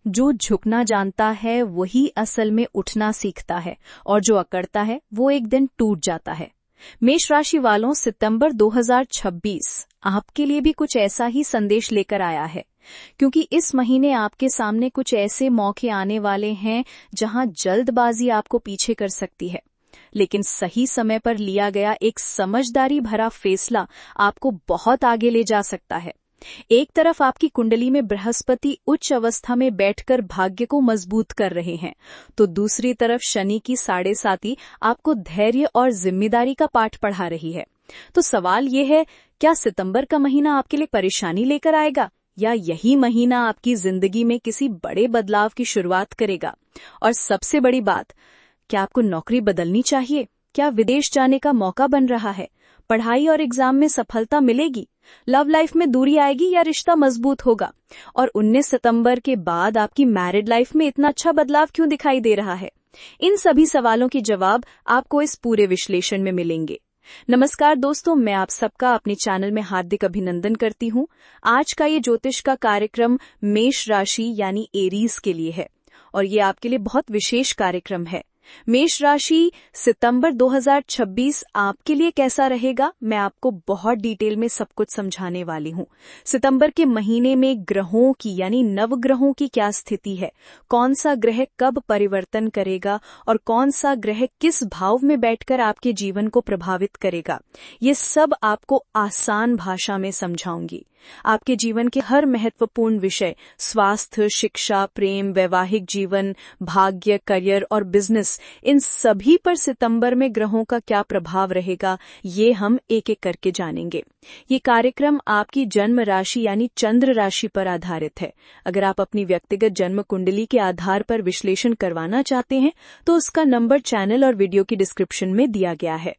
जो झुकना जानता है वही असल में उठना सीखता है और जो अकड़ता है वो एक दिन टूट जाता है। मेष राशि वालों, सितंबर 2026 आपके लिए भी कुछ ऐसा ही संदेश लेकर आया है, क्योंकि इस महीने आपके सामने कुछ ऐसे मौके आने वाले हैं जहां जल्दबाजी आपको पीछे कर सकती है, लेकिन सही समय पर लिया गया एक समझदारी भरा फैसला आपको बहुत आगे ले जा सकता है। एक तरफ आपकी कुंडली में बृहस्पति उच्च अवस्था में बैठकर भाग्य को मजबूत कर रहे हैं, तो दूसरी तरफ शनि की 7.5 आपको धैर्य और जिम्मेदारी का पाठ पढ़ा रही है। तो सवाल ये है, क्या सितंबर का महीना आपके लिए परेशानी लेकर आएगा या यही महीना आपकी जिंदगी में किसी बड़े बदलाव की शुरुआत करेगा? और सबसे बड़ी बात, क्या आपको नौकरी बदलनी चाहिए? क्या विदेश जाने का मौका बन रहा है? पढ़ाई और एग्जाम में सफलता मिलेगी? लव लाइफ में दूरी आएगी या रिश्ता मजबूत होगा? और 19 सितंबर के बाद आपकी मैरिड लाइफ में इतना अच्छा बदलाव क्यों दिखाई दे रहा है? इन सभी सवालों के जवाब आपको इस पूरे विश्लेषण में मिलेंगे। नमस्कार दोस्तों, मैं आप सबका अपने चैनल में हार्दिक अभिनंदन करती हूँ। आज का ये ज्योतिष का कार्यक्रम मेष राशि यानी एरीज के लिए है और ये आपके लिए बहुत विशेष कार्यक्रम है। मेष राशि, सितंबर 2026 आपके लिए कैसा रहेगा, मैं आपको बहुत डिटेल में सब कुछ समझाने वाली हूँ। सितंबर के महीने में ग्रहों की यानी नवग्रहों की क्या स्थिति है, कौन सा ग्रह कब परिवर्तन करेगा और कौन सा ग्रह किस भाव में बैठकर आपके जीवन को प्रभावित करेगा, ये सब आपको आसान भाषा में समझाऊंगी। आपके जीवन के हर महत्वपूर्ण विषय, स्वास्थ्य, शिक्षा, प्रेम, वैवाहिक जीवन, भाग्य, करियर और बिजनेस, इन सभी पर सितंबर में ग्रहों का क्या प्रभाव रहेगा, ये हम एक एक करके जानेंगे। ये कार्यक्रम आपकी जन्म राशि यानी चंद्र राशि पर आधारित है। अगर आप अपनी व्यक्तिगत जन्म कुंडली के आधार पर विश्लेषण करवाना चाहते हैं तो उसका नंबर चैनल और वीडियो की डिस्क्रिप्शन में दिया गया है।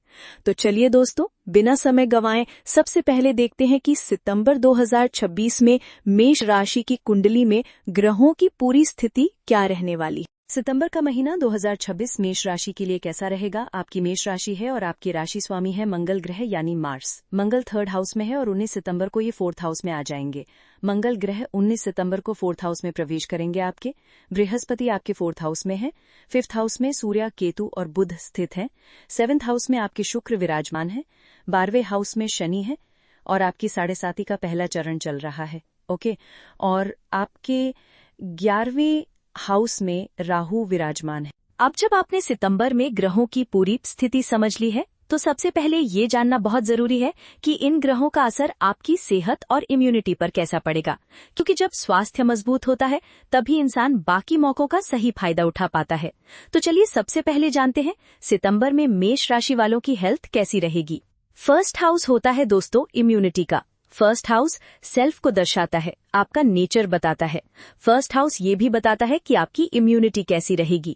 तो चलिए दोस्तों, बिना समय गंवाए सबसे पहले देखते हैं कि सितंबर 2026 में मेष राशि की कुंडली में ग्रहों की पूरी स्थिति क्या रहने वाली है। सितंबर का महीना 2026 मेष राशि के लिए कैसा रहेगा? आपकी मेष राशि है और आपकी राशि स्वामी है मंगल ग्रह यानी मार्स। मंगल 3rd हाउस में है और 19 सितंबर को ये 4th हाउस में आ जाएंगे। मंगल ग्रह 19 सितंबर को 4th हाउस में प्रवेश करेंगे आपके। बृहस्पति आपके 4th हाउस में है। 5th हाउस में सूर्य, केतु और बुध स्थित हैं। 7th हाउस में आपके शुक्र विराजमान है। 12वें हाउस में शनि है और आपकी 7.5 का पहला चरण चल रहा है। ओके, और आपके 11वें हाउस में राहु विराजमान है। अब जब आपने सितंबर में ग्रहों की पूरी स्थिति समझ ली है, तो सबसे पहले ये जानना बहुत जरूरी है कि इन ग्रहों का असर आपकी सेहत और इम्यूनिटी पर कैसा पड़ेगा, क्योंकि जब स्वास्थ्य मजबूत होता है तभी इंसान बाकी मौकों का सही फायदा उठा पाता है। तो चलिए सबसे पहले जानते हैं सितंबर में मेष राशि वालों की हेल्थ कैसी रहेगी। 1st हाउस होता है दोस्तों इम्यूनिटी का। 1st हाउस सेल्फ को दर्शाता है, आपका नेचर बताता है। 1st हाउस ये भी बताता है कि आपकी इम्यूनिटी कैसी रहेगी।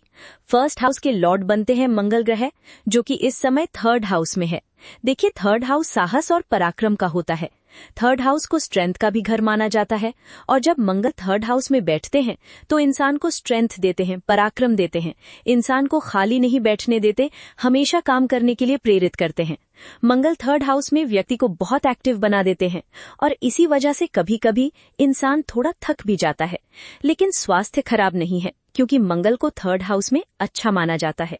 1st हाउस के लॉर्ड बनते हैं मंगल ग्रह, जो कि इस समय 3rd हाउस में है। देखिए, 3rd हाउस साहस और पराक्रम का होता है। 3rd हाउस को स्ट्रेंथ का भी घर माना जाता है और जब मंगल 3rd हाउस में बैठते हैं तो इंसान को स्ट्रेंथ देते हैं, पराक्रम देते हैं, इंसान को खाली नहीं बैठने देते, हमेशा काम करने के लिए प्रेरित करते हैं। मंगल 3rd हाउस में व्यक्ति को बहुत एक्टिव बना देते हैं और इसी वजह से कभी कभी इंसान थोड़ा थक भी जाता है, लेकिन स्वास्थ्य खराब नहीं है क्योंकि मंगल को 3rd हाउस में अच्छा माना जाता है।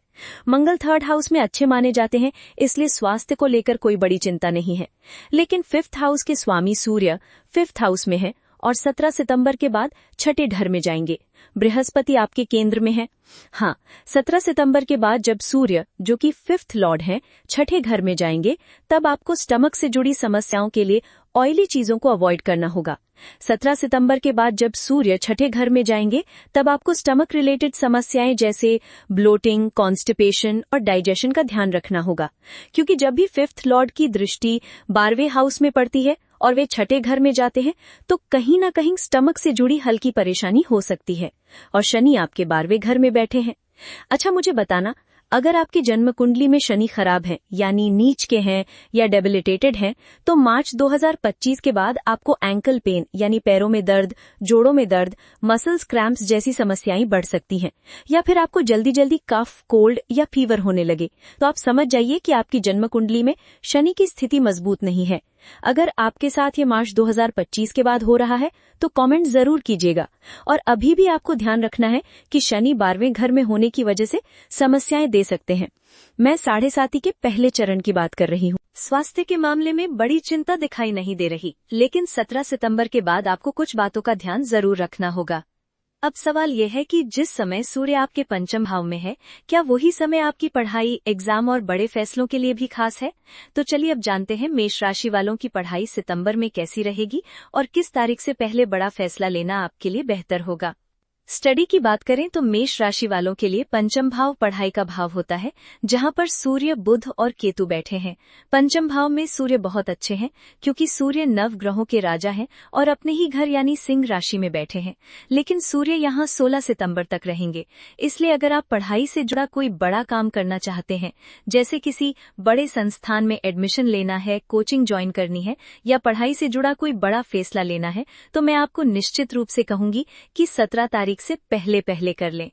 मंगल 3rd हाउस में अच्छे माने जाते हैं, इसलिए स्वास्थ्य को लेकर कोई बड़ी चिंता नहीं है। लेकिन 5th हाउस के स्वामी सूर्य 5th हाउस में है और 17 सितंबर के बाद छठे घर में जाएंगे। बृहस्पति आपके केंद्र में है। हाँ, 17 सितंबर के बाद जब सूर्य, जो कि 5th लॉर्ड हैं, छठे घर में जाएंगे, तब आपको स्टमक से जुड़ी समस्याओं के लिए ऑयली चीजों को अवॉइड करना होगा। 17 सितंबर के बाद जब सूर्य छठे घर में जाएंगे, तब आपको स्टमक रिलेटेड समस्याएं जैसे ब्लोटिंग, कॉन्स्टिपेशन और डाइजेशन का ध्यान रखना होगा, क्योंकि जब भी 5th लॉर्ड की दृष्टि 12वें हाउस में पड़ती है और वे छठे घर में जाते हैं तो कहीं ना कहीं स्टमक से जुड़ी हल्की परेशानी हो सकती है। और शनि आपके 12वें घर में बैठे हैं। अच्छा, मुझे बताना, अगर आपकी जन्म कुंडली में शनि खराब है यानी नीच के हैं या डेबिलिटेटेड हैं, तो मार्च 2025 के बाद आपको एंकल पेन यानी पैरों में दर्द, जोड़ों में दर्द, मसल्स क्रैम्प्स जैसी समस्याएं बढ़ सकती हैं, या फिर आपको जल्दी जल्दी कफ, कोल्ड या फीवर होने लगे, तो आप समझ जाइए कि आपकी जन्म कुंडली में शनि की स्थिति मजबूत नहीं है। अगर आपके साथ ये मार्च 2025 के बाद हो रहा है तो कमेंट जरूर कीजिएगा। और अभी भी आपको ध्यान रखना है कि शनि 12वें घर में होने की वजह से समस्याएं दे सकते हैं। मैं 7.5 के पहले चरण की बात कर रही हूँ। स्वास्थ्य के मामले में बड़ी चिंता दिखाई नहीं दे रही, लेकिन 17 सितंबर के बाद आपको कुछ बातों का ध्यान जरूर रखना होगा। अब सवाल यह है कि जिस समय सूर्य आपके पंचम भाव में है, क्या वही समय आपकी पढ़ाई, एग्जाम और बड़े फैसलों के लिए भी खास है? तो चलिए अब जानते हैं मेष राशि वालों की पढ़ाई सितंबर में कैसी रहेगी और किस तारीख से पहले बड़ा फैसला लेना आपके लिए बेहतर होगा। स्टडी की बात करें तो मेष राशि वालों के लिए पंचम भाव पढ़ाई का भाव होता है, जहां पर सूर्य, बुध और केतु बैठे हैं। पंचम भाव में सूर्य बहुत अच्छे हैं क्योंकि सूर्य नव ग्रहों के राजा हैं और अपने ही घर यानी सिंह राशि में बैठे हैं। लेकिन सूर्य यहां 16 सितंबर तक रहेंगे। इसलिए अगर आप पढ़ाई से जुड़ा कोई बड़ा काम करना चाहते हैं, जैसे किसी बड़े संस्थान में एडमिशन लेना है, कोचिंग ज्वाइन करनी है या पढ़ाई से जुड़ा कोई बड़ा फैसला लेना है, तो मैं आपको निश्चित रूप से कहूंगी कि 17 तारीख से पहले कर लें।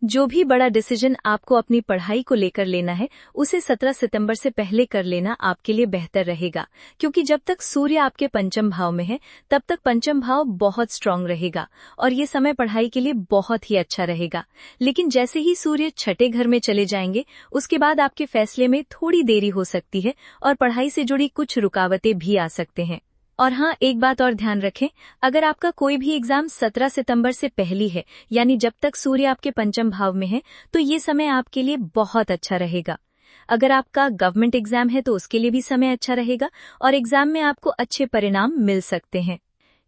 जो भी बड़ा डिसीजन आपको अपनी पढ़ाई को लेकर लेना है, उसे 17 सितंबर से पहले कर लेना आपके लिए बेहतर रहेगा, क्योंकि जब तक सूर्य आपके पंचम भाव में है, तब तक पंचम भाव बहुत स्ट्रांग रहेगा और ये समय पढ़ाई के लिए बहुत ही अच्छा रहेगा। लेकिन जैसे ही सूर्य छठे घर में चले जाएंगे, उसके बाद आपके फैसले में थोड़ी देरी हो सकती है और पढ़ाई से जुड़ी कुछ रुकावटें भी आ सकते हैं। और हाँ, एक बात और ध्यान रखें, अगर आपका कोई भी एग्जाम 17 सितंबर से पहले है, यानी जब तक सूर्य आपके पंचम भाव में है, तो ये समय आपके लिए बहुत अच्छा रहेगा। अगर आपका गवर्नमेंट एग्जाम है तो उसके लिए भी समय अच्छा रहेगा और एग्जाम में आपको अच्छे परिणाम मिल सकते हैं।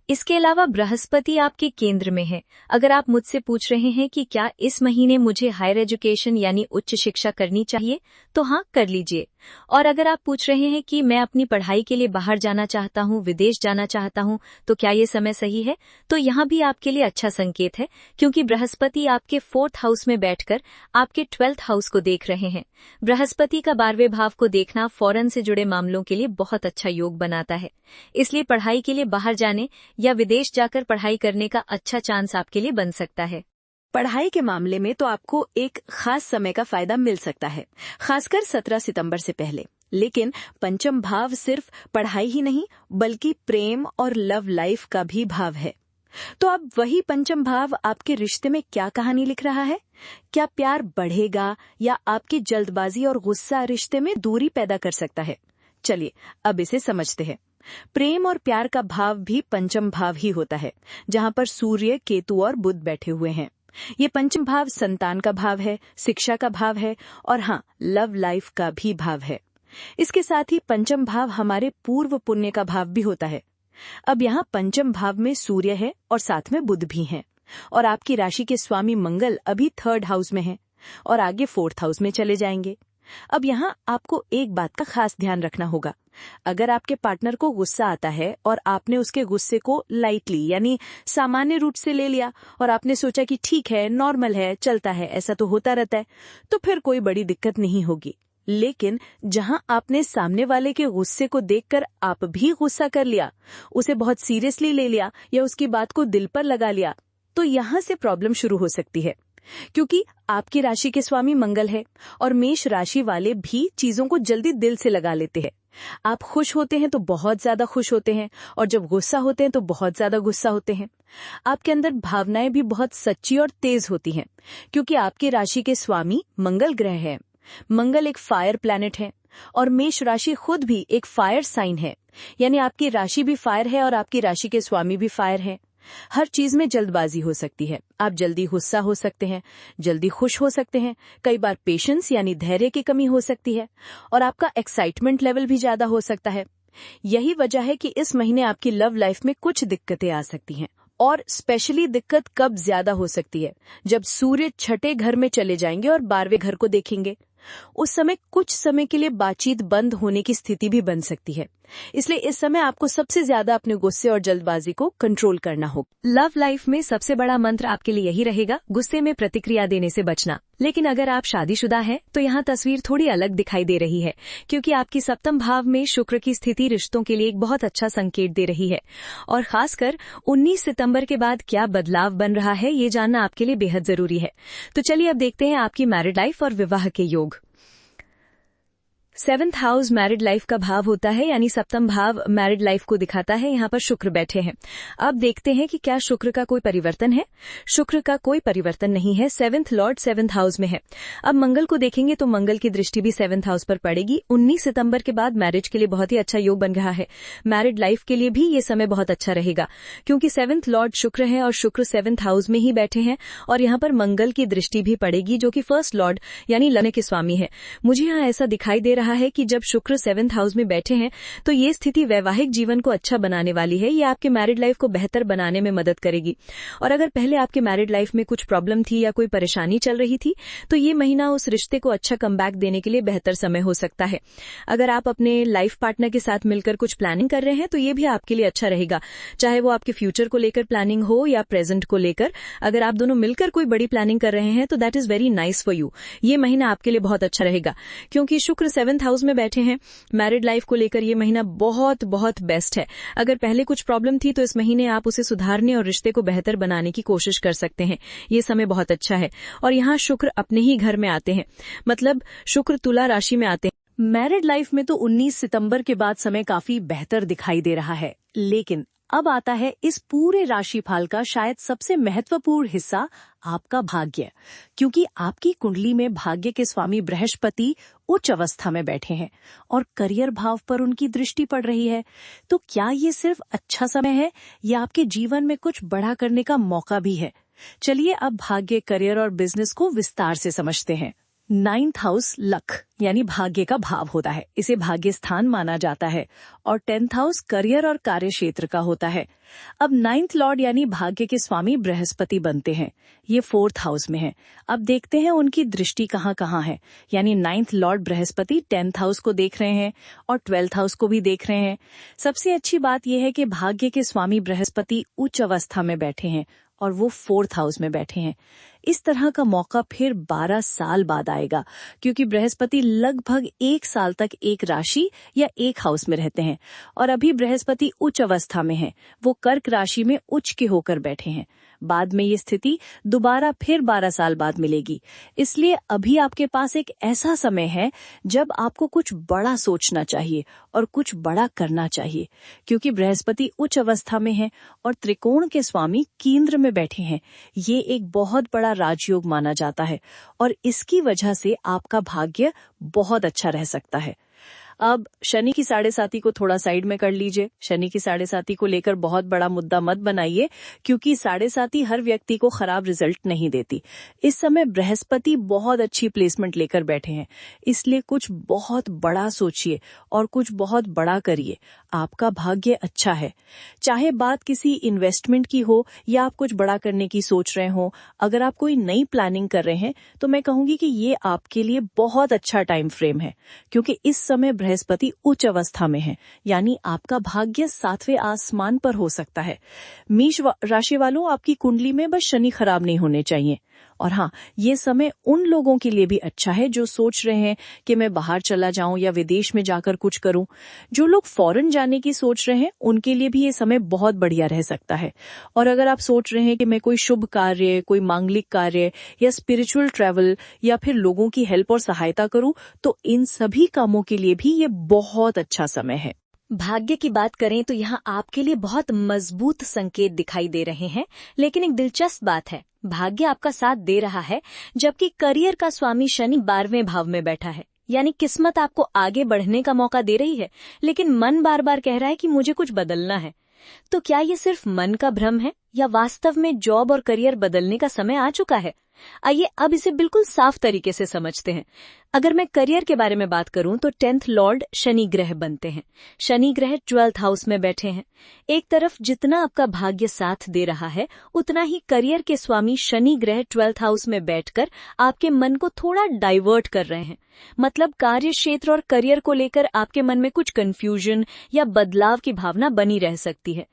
इसके अलावा बृहस्पति आपके केंद्र में है। अगर आप मुझसे पूछ रहे हैं कि क्या इस महीने मुझे हायर एजुकेशन यानी उच्च शिक्षा करनी चाहिए, तो हाँ, कर लीजिए। और अगर आप पूछ रहे हैं कि मैं अपनी पढ़ाई के लिए बाहर जाना चाहता हूँ, विदेश जाना चाहता हूँ, तो क्या ये समय सही है, तो यहाँ भी आपके लिए अच्छा संकेत है, क्योंकि बृहस्पति आपके 4th हाउस में बैठकर आपके 12th हाउस को देख रहे हैं। बृहस्पति का 12वें भाव को देखना फॉरेन से जुड़े मामलों के लिए बहुत अच्छा योग बनाता है। इसलिए पढ़ाई के लिए बाहर जाने या विदेश जाकर पढ़ाई करने का अच्छा चांस आपके लिए बन सकता है। पढ़ाई के मामले में तो आपको एक खास समय का फायदा मिल सकता है, खासकर 17 सितंबर से पहले। लेकिन पंचम भाव सिर्फ पढ़ाई ही नहीं, बल्कि प्रेम और लव लाइफ का भी भाव है। तो अब वही पंचम भाव आपके रिश्ते में क्या कहानी लिख रहा है? क्या प्यार बढ़ेगा या आपकी जल्दबाजी और गुस्सा रिश्ते में दूरी पैदा कर सकता है? चलिए अब इसे समझते हैं। प्रेम और प्यार का भाव भी पंचम भाव ही होता है, जहां पर सूर्य, केतु और बुध बैठे हुए हैं। ये पंचम भाव संतान का भाव है, शिक्षा का भाव है और हाँ, लव लाइफ का भी भाव है। इसके साथ ही पंचम भाव हमारे पूर्व पुण्य का भाव भी होता है। अब यहाँ पंचम भाव में सूर्य है और साथ में बुध भी हैं और आपकी राशि के स्वामी मंगल अभी 3rd हाउस में हैं और आगे 4th हाउस में चले जाएंगे। अब यहाँ आपको एक बात का खास ध्यान रखना होगा। अगर आपके पार्टनर को गुस्सा आता है और आपने उसके गुस्से को लाइटली यानी सामान्य रूप से ले लिया और आपने सोचा कि ठीक है, नॉर्मल है, चलता है, ऐसा तो होता रहता है, तो फिर कोई बड़ी दिक्कत नहीं होगी। लेकिन जहां आपने सामने वाले के गुस्से को देखकर आप भी गुस्सा कर लिया, उसे बहुत सीरियसली ले लिया या उसकी बात को दिल पर लगा लिया, तो यहाँ से प्रॉब्लम शुरू हो सकती है, क्योंकि आपकी राशि के स्वामी मंगल है और मेष राशि वाले भी चीजों को जल्दी दिल से लगा लेते हैं। आप खुश होते हैं तो बहुत ज्यादा खुश होते हैं और जब गुस्सा होते हैं तो बहुत ज्यादा गुस्सा होते हैं। आपके अंदर भावनाएं भी बहुत सच्ची और तेज होती हैं, क्योंकि आपकी राशि के स्वामी मंगल ग्रह है। मंगल एक फायर प्लैनेट है और मेष राशि खुद भी एक फायर साइन है, यानी आपकी राशि भी फायर है और आपकी राशि के स्वामी भी फायर है। हर चीज में जल्दबाजी हो सकती है, आप जल्दी गुस्सा हो सकते हैं, जल्दी खुश हो सकते हैं, कई बार पेशेंस यानी धैर्य की कमी हो सकती है और आपका एक्साइटमेंट लेवल भी ज्यादा हो सकता है। यही वजह है कि इस महीने आपकी लव लाइफ में कुछ दिक्कतें आ सकती हैं। और स्पेशली दिक्कत कब ज्यादा हो सकती है? जब सूर्य छठे घर में चले जाएंगे और 12वें घर को देखेंगे। उस समय कुछ समय के लिए बातचीत बंद होने की स्थिति भी बन सकती है। इसलिए इस समय आपको सबसे ज्यादा अपने गुस्से और जल्दबाजी को कंट्रोल करना होगा। लव लाइफ में सबसे बड़ा मंत्र आपके लिए यही रहेगा, गुस्से में प्रतिक्रिया देने से बचना। लेकिन अगर आप शादीशुदा हैं तो यहाँ तस्वीर थोड़ी अलग दिखाई दे रही है, क्योंकि आपकी सप्तम भाव में शुक्र की स्थिति रिश्तों के लिए एक बहुत अच्छा संकेत दे रही है। और खासकर 19 सितंबर के बाद क्या बदलाव बन रहा है, ये जानना आपके लिए बेहद जरूरी है। तो चलिए अब देखते हैं आपकी मैरिड लाइफ और विवाह के योग। 7th हाउस मैरिड लाइफ का भाव होता है, यानी सप्तम भाव मैरिड लाइफ को दिखाता है। यहाँ पर शुक्र बैठे हैं। अब देखते हैं कि क्या शुक्र का कोई परिवर्तन है। शुक्र का कोई परिवर्तन नहीं है। 7th लॉर्ड 7th हाउस में है। अब मंगल को देखेंगे तो मंगल की दृष्टि भी 7th हाउस पर पड़ेगी। 19 सितंबर के बाद मैरिज के लिए बहुत ही अच्छा योग बन रहा है। मैरिड लाइफ के लिए भी ये समय बहुत अच्छा रहेगा, क्योंकि 7th लॉर्ड शुक्र है और शुक्र 7th हाउस में ही बैठे हैं और यहाँ पर मंगल की दृष्टि भी पड़ेगी, जो कि फर्स्ट लॉर्ड यानी लग्न के स्वामी है। मुझे यहाँ ऐसा दिखाई दे रहा है कि जब शुक्र 7th हाउस में बैठे हैं तो ये स्थिति वैवाहिक जीवन को अच्छा बनाने वाली है। ये आपके मैरिड लाइफ को बेहतर बनाने में मदद करेगी। और अगर पहले आपके मैरिड लाइफ में कुछ प्रॉब्लम थी या कोई परेशानी चल रही थी तो ये महीना उस रिश्ते को अच्छा कमबैक देने के लिए बेहतर समय हो सकता है। अगर आप अपने लाइफ पार्टनर के साथ मिलकर कुछ प्लानिंग कर रहे हैं तो ये भी आपके लिए अच्छा रहेगा, चाहे वो आपके फ्यूचर को लेकर प्लानिंग हो या प्रेजेंट को लेकर। अगर आप दोनों मिलकर कोई बड़ी प्लानिंग कर रहे हैं तो that is very nice for you. ये महीना आपके लिए बहुत अच्छा रहेगा, क्योंकि शुक्र 7th हाउस में बैठे हैं। मैरिड लाइफ को लेकर ये महीना बहुत बहुत बेस्ट है। अगर पहले कुछ प्रॉब्लम थी तो इस महीने आप उसे सुधारने और रिश्ते को बेहतर बनाने की कोशिश कर सकते हैं। ये समय बहुत अच्छा है। और यहाँ शुक्र अपने ही घर में आते हैं, मतलब शुक्र तुला राशि में आते हैं। मैरिड लाइफ में तो 19 सितंबर के बाद समय काफी बेहतर दिखाई दे रहा है, लेकिन अब आता है इस पूरे राशिफल का शायद सबसे महत्वपूर्ण हिस्सा, आपका भाग्य। क्योंकि आपकी कुंडली में भाग्य के स्वामी बृहस्पति उच्च अवस्था में बैठे हैं और करियर भाव पर उनकी दृष्टि पड़ रही है। तो क्या ये सिर्फ अच्छा समय है या आपके जीवन में कुछ बड़ा करने का मौका भी है? चलिए अब भाग्य, करियर और बिजनेस को विस्तार से समझते हैं। 9th हाउस लक यानी भाग्य का भाव होता है। इसे भाग्य स्थान माना जाता है। और 10th हाउस करियर और कार्य क्षेत्र का होता है। अब 9th लॉर्ड यानी भाग्य के स्वामी बृहस्पति बनते हैं। ये 4th हाउस में है। अब देखते हैं उनकी दृष्टि कहाँ कहाँ है। यानी 9th Lord Brihaspati 10th house को देख रहे हैं और 12th हाउस को भी देख रहे हैं। सबसे अच्छी बात यह है कि भाग्य के स्वामी बृहस्पति उच्च अवस्था में बैठे हैं और वो 4th हाउस में बैठे हैं। इस तरह का मौका फिर 12 साल बाद आएगा, क्योंकि बृहस्पति लगभग 1 साल तक एक राशि या एक हाउस में रहते हैं। और अभी बृहस्पति उच्च अवस्था में है, वो कर्क राशि में उच्च के होकर बैठे हैं। बाद में ये स्थिति दोबारा फिर 12 साल बाद मिलेगी। इसलिए अभी आपके पास एक ऐसा समय है जब आपको कुछ बड़ा सोचना चाहिए और कुछ बड़ा करना चाहिए, क्योंकि बृहस्पति उच्च अवस्था में है और त्रिकोण के स्वामी केंद्र में बैठे हैं। ये एक बहुत बड़ा राजयोग माना जाता है और इसकी वजह से आपका भाग्य बहुत अच्छा रह सकता है। अब शनि की 7.5 को थोड़ा साइड में कर लीजिए। शनि की 7.5 को लेकर बहुत बड़ा मुद्दा मत बनाइए, क्योंकि 7.5 हर व्यक्ति को खराब रिजल्ट नहीं देती। इस समय बृहस्पति बहुत अच्छी प्लेसमेंट लेकर बैठे हैं, इसलिए कुछ बहुत बड़ा सोचिए और कुछ बहुत बड़ा करिए। आपका भाग्य अच्छा है। चाहे बात किसी इन्वेस्टमेंट की हो या आप कुछ बड़ा करने की सोच रहे हो, अगर आप कोई नई प्लानिंग कर रहे हैं तो मैं कहूंगी कि ये आपके लिए बहुत अच्छा टाइम फ्रेम है, क्योंकि इस समय बृहस्पति उच्च अवस्था में है। यानी आपका भाग्य 7वें आसमान पर हो सकता है। मेष राशि वालों, आपकी कुंडली में बस शनि खराब नहीं होने चाहिए। और हाँ, ये समय उन लोगों के लिए भी अच्छा है जो सोच रहे हैं कि मैं बाहर चला जाऊं या विदेश में जाकर कुछ करूं। जो लोग फॉरेन जाने की सोच रहे हैं उनके लिए भी ये समय बहुत बढ़िया रह सकता है। और अगर आप सोच रहे हैं कि मैं कोई शुभ कार्य, कोई मांगलिक कार्य या स्पिरिचुअल ट्रैवल या फिर लोगों की हेल्प और सहायता करूं, तो इन सभी कामों के लिए भी ये बहुत अच्छा समय है। भाग्य की बात करें तो यहाँ आपके लिए बहुत मजबूत संकेत दिखाई दे रहे हैं, लेकिन एक दिलचस्प बात है, भाग्य आपका साथ दे रहा है जबकि करियर का स्वामी शनि 12वें भाव में बैठा है। यानी किस्मत आपको आगे बढ़ने का मौका दे रही है, लेकिन मन बार बार कह रहा है कि मुझे कुछ बदलना है। तो क्या ये सिर्फ मन का भ्रम है या वास्तव में जॉब और करियर बदलने का समय आ चुका है? आइए अब इसे बिल्कुल साफ तरीके से समझते हैं। अगर मैं करियर के बारे में बात करूं तो 10th लॉर्ड शनि ग्रह बनते हैं। शनि ग्रह 12th हाउस में बैठे हैं। एक तरफ जितना आपका भाग्य साथ दे रहा है, उतना ही करियर के स्वामी शनि ग्रह 12th हाउस में बैठकर आपके मन को थोड़ा डाइवर्ट कर रहे हैं। मतलब कार्य क्षेत्र और करियर को लेकर आपके मन में कुछ कंफ्यूजन या बदलाव की भावना बनी रह सकती है।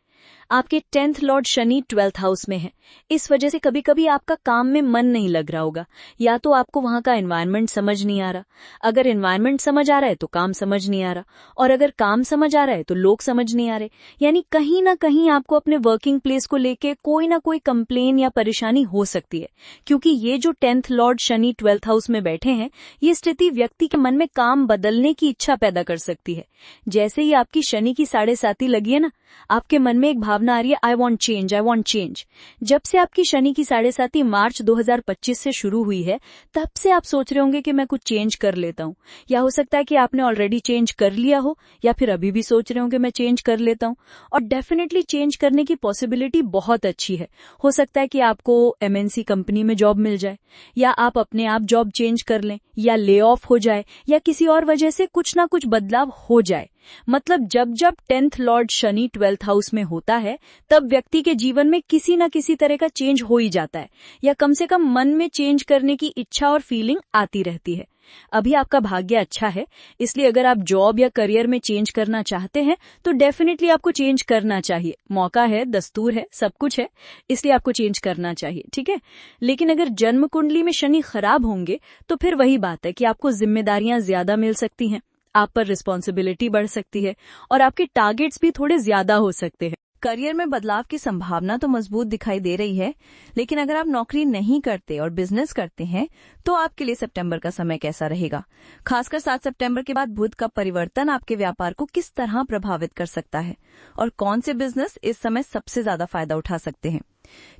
आपके 10th Lord Shani 12th house में है। इस वजह से कभी कभी आपका काम में मन नहीं लग रहा होगा, या तो आपको वहां का एनवायरनमेंट समझ नहीं आ रहा। अगर एनवायरनमेंट समझ आ रहा है तो काम समझ नहीं आ रहा, और अगर काम समझ आ रहा है तो लोग समझ नहीं आ रहे। यानी कहीं ना कहीं आपको अपने वर्किंग प्लेस को लेके कोई ना कोई कंप्लेन या परेशानी हो सकती है, क्योंकि ये जो 10th Lord Shani 12th house में बैठे हैं, ये स्थिति व्यक्ति के मन में काम बदलने की इच्छा पैदा कर सकती है। जैसे ही आपकी शनि की 7.5 लगी है ना, आपके मन में एक भावना आ रही है, I want change, I want change. जब से आपकी शनि की 7.5 मार्च 2025 से शुरू हुई है, तब से आप सोच रहे होंगे कि मैं कुछ चेंज कर लेता हूँ। या हो सकता है कि आपने ऑलरेडी चेंज कर लिया हो, या फिर अभी भी सोच रहे होंगे मैं चेंज कर लेता हूँ। और डेफिनेटली चेंज करने की पॉसिबिलिटी बहुत अच्छी है। हो सकता है कि आपको एमएनसी कंपनी में जॉब मिल जाए, या आप अपने आप जॉब चेंज कर लें, या ले ऑफ हो जाए, या किसी और वजह से कुछ ना कुछ बदलाव हो जाए। मतलब जब जब 10th Lord Shani 12th house में होता है, तब व्यक्ति के जीवन में किसी न किसी तरह का चेंज हो ही जाता है, या कम से कम मन में चेंज करने की इच्छा और फीलिंग आती रहती है। अभी आपका भाग्य अच्छा है, इसलिए अगर आप जॉब या करियर में चेंज करना चाहते हैं तो डेफिनेटली आपको चेंज करना चाहिए। मौका है, दस्तूर है, सब कुछ है, इसलिए आपको चेंज करना चाहिए, ठीक है। लेकिन अगर जन्म कुंडली में शनि खराब होंगे तो फिर वही बात है कि आपको जिम्मेदारियां ज्यादा मिल सकती हैं, आप पर रिस्पॉन्सिबिलिटी बढ़ सकती है, और आपके टारगेट्स भी थोड़े ज्यादा हो सकते हैं। करियर में बदलाव की संभावना तो मजबूत दिखाई दे रही है, लेकिन अगर आप नौकरी नहीं करते और बिजनेस करते हैं तो आपके लिए सितंबर का समय कैसा रहेगा? खासकर 7 सितंबर के बाद बुध का परिवर्तन आपके व्यापार को किस तरह प्रभावित कर सकता है, और कौन से बिजनेस इस समय सबसे ज्यादा फायदा उठा सकते हैं?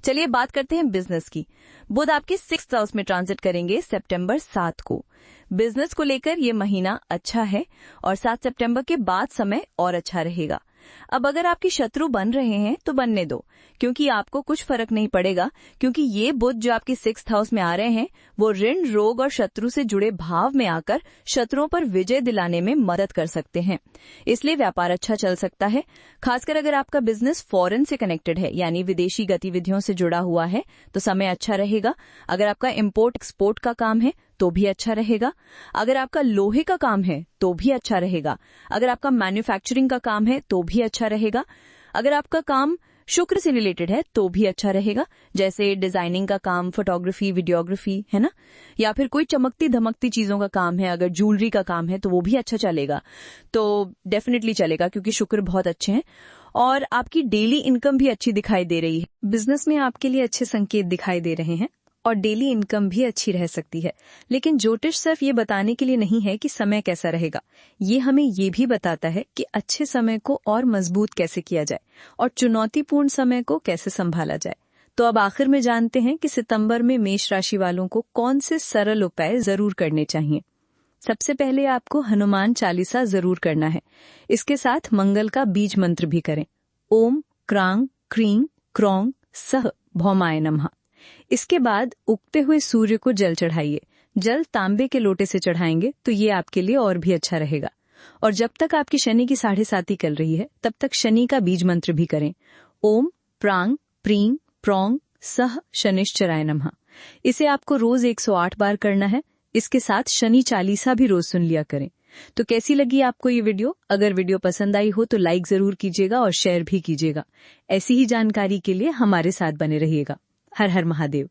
चलिए बात करते हैं बिजनेस की। बुध आपके 6th हाउस में ट्रांजिट करेंगे सितंबर 7 को। बिजनेस को लेकर ये महीना अच्छा है, और 7 सितंबर के बाद समय और अच्छा रहेगा। अब अगर आपके शत्रु बन रहे हैं तो बनने दो, क्योंकि आपको कुछ फर्क नहीं पड़ेगा, क्योंकि ये बुध जो आपके 6th हाउस में आ रहे हैं वो ऋण, रोग और शत्रु से जुड़े भाव में आकर शत्रुओं पर विजय दिलाने में मदद कर सकते हैं। इसलिए व्यापार अच्छा चल सकता है। खासकर अगर आपका बिजनेस फॉरेन से कनेक्टेड है, यानी विदेशी गतिविधियों से जुड़ा हुआ है, तो समय अच्छा रहेगा। अगर आपका इम्पोर्ट एक्सपोर्ट का काम है तो भी अच्छा रहेगा। अगर आपका लोहे का काम है तो भी अच्छा रहेगा। अगर आपका मैन्युफैक्चरिंग का काम है तो भी अच्छा रहेगा। अगर आपका काम शुक्र से रिलेटेड है तो भी अच्छा रहेगा, जैसे डिजाइनिंग का काम, फोटोग्राफी, वीडियोग्राफी, है ना, या फिर कोई चमकती धमकती चीजों का काम है, अगर ज्वेलरी का काम है तो वो भी अच्छा चलेगा। तो डेफिनेटली चलेगा, क्योंकि शुक्र बहुत अच्छे हैं। और आपकी डेली इनकम भी अच्छी दिखाई दे रही है। बिजनेस में आपके लिए अच्छे संकेत दिखाई दे रहे हैं, और डेली इनकम भी अच्छी रह सकती है। लेकिन ज्योतिष सिर्फ ये बताने के लिए नहीं है कि समय कैसा रहेगा, ये हमें ये भी बताता है कि अच्छे समय को और मजबूत कैसे किया जाए, और चुनौतीपूर्ण समय को कैसे संभाला जाए। तो अब आखिर में जानते हैं कि सितंबर में मेष राशि वालों को कौन से सरल उपाय जरूर करने चाहिए। सबसे पहले आपको हनुमान चालीसा जरूर करना है। इसके साथ मंगल का बीज मंत्र भी करें, ओम क्रांग क्रीं क्रौंग सह भौमाय नमः। इसके बाद उगते हुए सूर्य को जल चढ़ाइए। जल तांबे के लोटे से चढ़ाएंगे तो ये आपके लिए और भी अच्छा रहेगा। और जब तक आपकी शनि की 7.5 चल रही है, तब तक शनि का बीज मंत्र भी करें, ओम प्रांग प्रीं प्रौंग सह शनिश्चराय नमः। इसे आपको रोज 108 बार करना है। इसके साथ शनि चालीसा भी रोज सुन लिया करें। तो कैसी लगी आपको ये वीडियो? अगर वीडियो पसंद आई हो तो लाइक जरूर कीजिएगा और शेयर भी कीजिएगा। ऐसी ही जानकारी के लिए हमारे साथ बने रहिएगा। हर हर महादेव।